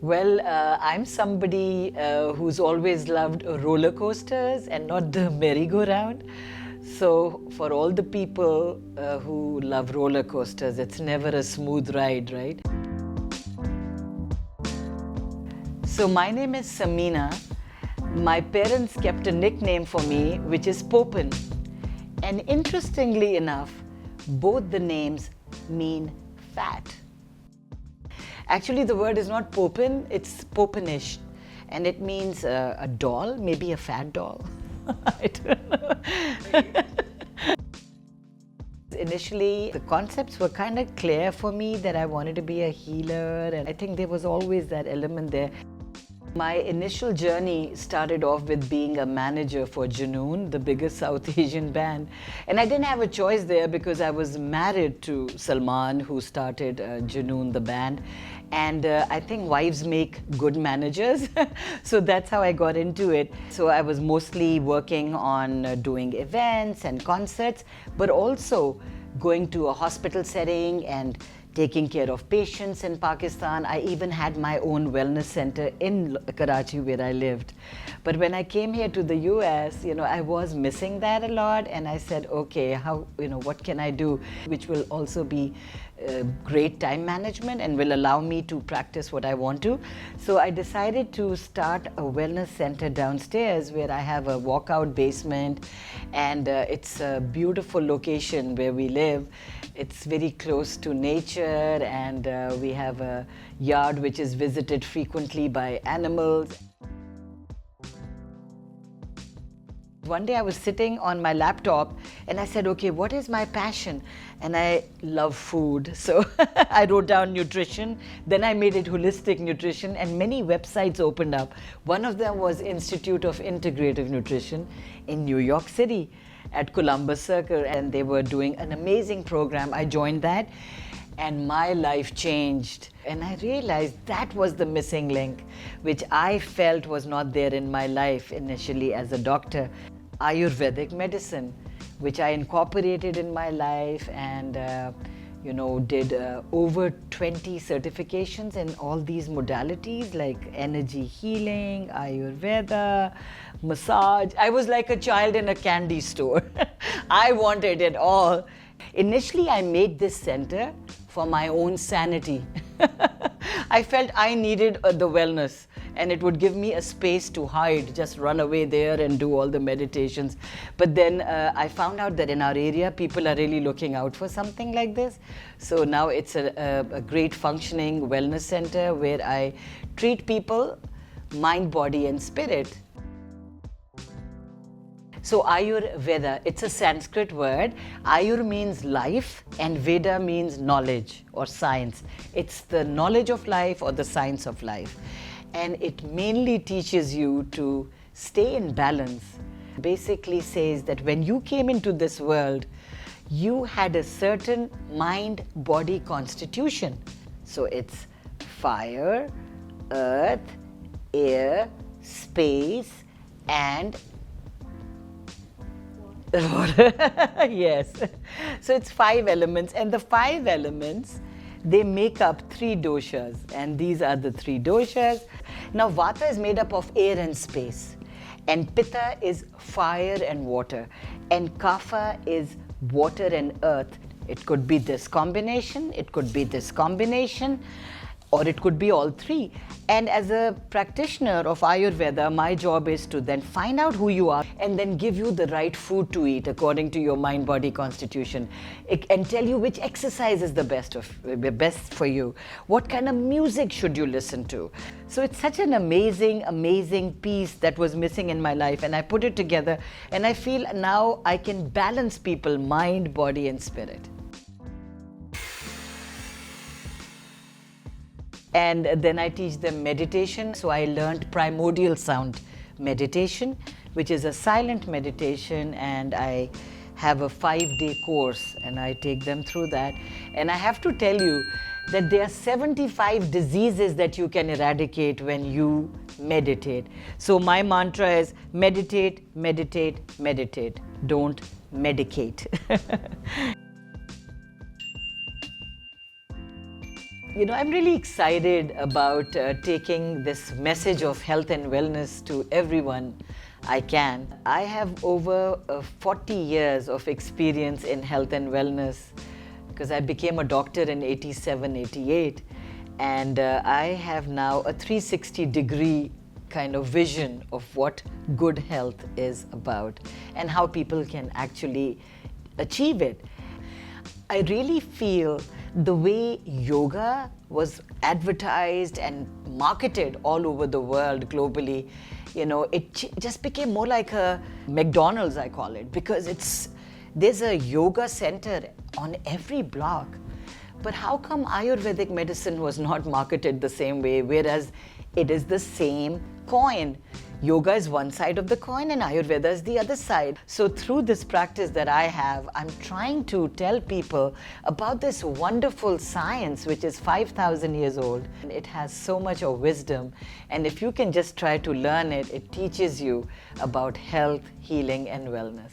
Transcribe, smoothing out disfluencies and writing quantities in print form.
I'm somebody who's always loved roller coasters and not the merry-go-round. So for all the people who love roller coasters, it's never a smooth ride, right? So my name is Samina. My parents kept a nickname for me, which is Poppen. And interestingly enough, both the names mean fat. Actually, the word is not Poppen, it's Poppenish. And it means a doll, maybe a fat doll. I don't know. Initially, the concepts were kind of clear for me that I wanted to be a healer, and I think there was always that element there. My initial journey started off with being a manager for Junoon, the biggest South Asian band. And I didn't have a choice there because I was married to Salman, who started Junoon, the band. And I think wives make good managers. So that's how I got into it. So I was mostly working on doing events and concerts, but also going to a hospital setting and taking care of patients in Pakistan. I even had my own wellness center in Karachi where I lived. But when I came here to the US, I was missing that a lot, and I said, okay, what can I do which will also be great time management and will allow me to practice what I want to. So I decided to start a wellness center downstairs where I have a walkout basement, and it's a beautiful location where we live. It's very close to nature, and we have a yard which is visited frequently by animals. One day I was sitting on my laptop and I said, okay, what is my passion? And I love food. So I wrote down nutrition. Then I made it holistic nutrition, and many websites opened up. One of them was Institute of Integrative Nutrition in New York City at Columbus Circle, and they were doing an amazing program. I joined that, and my life changed. And I realized that was the missing link, which I felt was not there in my life initially as a doctor. Ayurvedic medicine, which I incorporated in my life, and did over 20 certifications in all these modalities like energy healing, Ayurveda, massage. I was like a child in a candy store. I wanted it all. Initially, I made this center for my own sanity. I felt I needed the wellness, and it would give me a space to hide, just run away there and do all the meditations. But then I found out that in our area, people are really looking out for something like this. So now it's a great functioning wellness center where I treat people, mind, body, and spirit. So Ayurveda, it's a Sanskrit word. Ayur means life and Veda means knowledge or science. It's the knowledge of life or the science of life. And it mainly teaches you to stay in balance. Basically says that when you came into this world, you had a certain mind-body constitution. So it's fire, earth, air, space, and water. Yes. So it's 5 elements, and the 5 elements, they make up 3 doshas, and these are the 3 doshas. Now Vata is made up of air and space, and Pitta is fire and water, and Kapha is water and earth. It could be this combination, it could be this combination, or it could be all 3. And as a practitioner of Ayurveda, my job is to then find out who you are and then give you the right food to eat according to your mind-body constitution, and tell you which exercise is the best for you. What kind of music should you listen to? So it's such an amazing piece that was missing in my life, and I put it together, and I feel now I can balance people, mind, body, and spirit. And then I teach them meditation. So I learned primordial sound meditation, which is a silent meditation, and I have a 5-day course, and I take them through that. And I have to tell you that there are 75 diseases that you can eradicate when you meditate. So my mantra is meditate, meditate, meditate. Don't medicate. You know, I'm really excited about taking this message of health and wellness to everyone I can. I have over 40 years of experience in health and wellness because I became a doctor in 87, 88, and I have now a 360-degree kind of vision of what good health is about and how people can actually achieve it. I really feel the way yoga was advertised and marketed all over the world globally, you know, it just became more like a McDonald's, I call it, because there's a yoga center on every block. But how come Ayurvedic medicine was not marketed the same way, whereas it is the same coin? Yoga is one side of the coin and Ayurveda is the other side. So through this practice that I have, I'm trying to tell people about this wonderful science which is 5,000 years old. It has so much of wisdom, and if you can just try to learn it, it teaches you about health, healing and wellness.